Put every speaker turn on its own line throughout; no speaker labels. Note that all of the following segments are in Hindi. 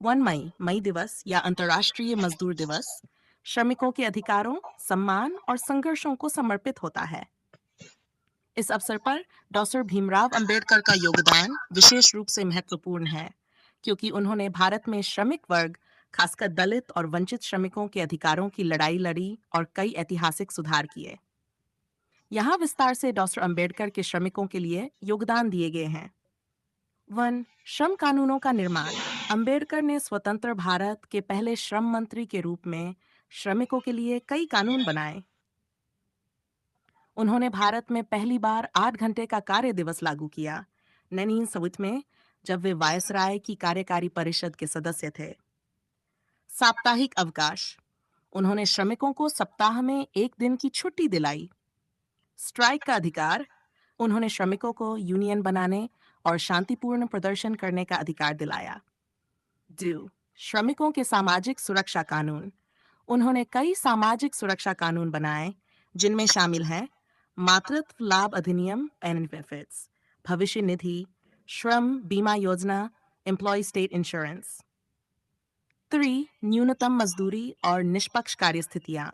1 मई मई दिवस या अंतर्राष्ट्रीय मजदूर दिवस श्रमिकों के अधिकारों, सम्मान और संघर्षों को समर्पित होता है। इस अवसर पर डॉक्टर भीमराव अंबेडकर का योगदान विशेष रूप से महत्वपूर्ण है, क्योंकि उन्होंने भारत में श्रमिक वर्ग, खासकर दलित और वंचित श्रमिकों के अधिकारों की लड़ाई लड़ी और कई ऐतिहासिक सुधार किए। यहाँ विस्तार से डॉक्टर अंबेडकर के श्रमिकों के लिए योगदान दिए गए हैं। 1 श्रम कानूनों का निर्माण। अंबेडकर ने स्वतंत्र भारत के पहले श्रम मंत्री के रूप में श्रमिकों के लिए कई कानून बनाए। उन्होंने भारत में पहली बार 8 घंटे का कार्य दिवस लागू किया, 1970 में, जब वे वायसराय की कार्यकारी परिषद के सदस्य थे। साप्ताहिक अवकाश। उन्होंने श्रमिकों को सप्ताह में एक दिन की छुट्टी दिलाई। स्ट्राइक का अधिकार। उन्होंने श्रमिकों को यूनियन बनाने और शांतिपूर्ण प्रदर्शन करने का अधिकार दिलाया। 2 श्रमिकों के सामाजिक सुरक्षा कानून। उन्होंने कई सामाजिक सुरक्षा कानून बनाए, जिनमें शामिल हैं मातृत्व लाभ अधिनियम एंड बेनिफिट्स, भविष्य निधि, श्रम बीमा योजना, एम्प्लॉय स्टेट इंश्योरेंस। 3 न्यूनतम मजदूरी और निष्पक्ष कार्यस्थितियां।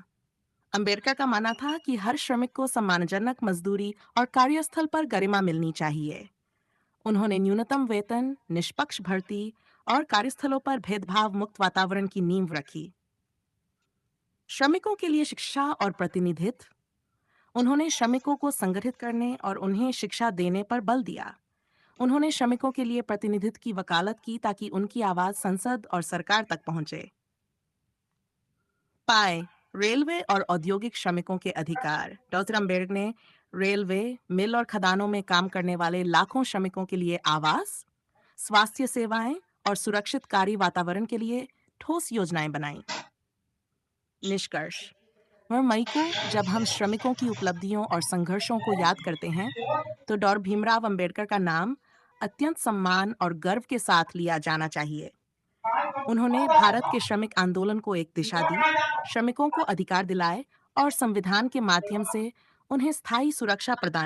अंबेडकर का मानना था कि हर श्रमिक को सम्मानजनक मजदूरी और कार्यस्थल पर गरिमा मिलनी चाहिए। उन्होंने न्यूनतम वेतन, निष्पक्ष भर्ती और कार्यस्थलों पर भेदभाव मुक्त वातावरण की नींव रखी। श्रमिकों के लिए शिक्षा और प्रतिनिधित्व। उन्होंने श्रमिकों को संगठित करने और उन्हें शिक्षा देने पर बल दिया। उन्होंने श्रमिकों के लिए प्रतिनिधित्व की वकालत की ताकि उनकी आवाज संसद और सरकार तक पहुंचे। पाए रेलवे और औद्योगिक श्रमिकों के अधिकार। डॉक्टर अम्बेडकर ने रेलवे, मिल और खदानों में काम करने वाले लाखों श्रमिकों के लिए आवास, स्वास्थ्य सेवाएं और सुरक्षित कार्य वातावरण के लिए ठोस योजनाएं बनाई। निष्कर्ष। वह मई को जब हम श्रमिकों की उपलब्धियों और संघर्षों को याद करते हैं, तो डॉक्टर भीमराव अंबेडकर का नाम अत्यंत सम्मान और गर्व के साथ लिया जाना चाहिए। उन्होंने भारत के श्रमिक आंदोलन को एक दिशा दी, श्रमिकों को अधिकार दिलाए और संविधान के माध्यम से उन्हें स्थायी सुरक्षा प्रदान